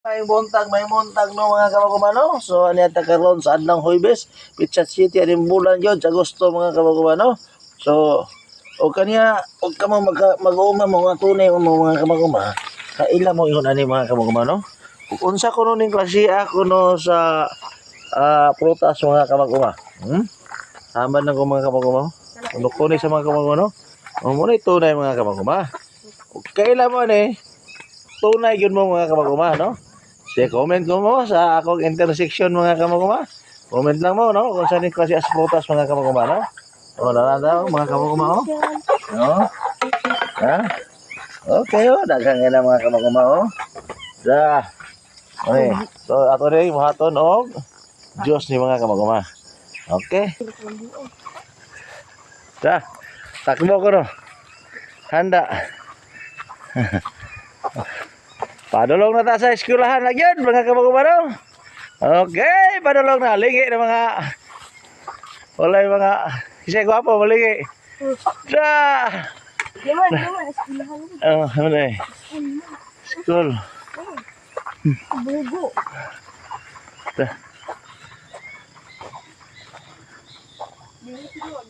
May buntag no mga kamagumano. So ani ata karon sa adlang Huwebes, Pichat City aning bulan gyud sa Agosto mga kamagumano. So o kanya og kamo mag-uuma mo nga tunay mo mga kamaguma. Kaila mo ingon ani mga kamagumano. Ug unsa kuno ning klase kuno sa prutas mga kamaguma. Haman na ko mga kamaguma. Ano ko ni sa mga kamagumano? O mo ni tunay mga kamaguma. Ug kaila mo ni tunay gyud mo mga kamaguma no. Sige, comment ko mo sa akong intersection mga kamaguma. Comment lang mo, no? Kung saan yung klase as prutas mga kamaguma, no? O, naranda mga kamaguma, oh. No? Ha? Okay, oh. Daghang nga na mga kamaguma, oh. Da. Okay. So, ato rin, mahaton, oh. Diyos ni mga kamaguma. Okay. Da. Takbo ko, no? Handa. Padulong na ta sa eskwelahan na yun, mga kamagumano. Okay, padulong na. Lingi na mga... Wala yung mga... Kisay gwapo, malingi. Da! Yaman, eskwelahan. Ano eh? School. Bugo. Da. Dili siguro,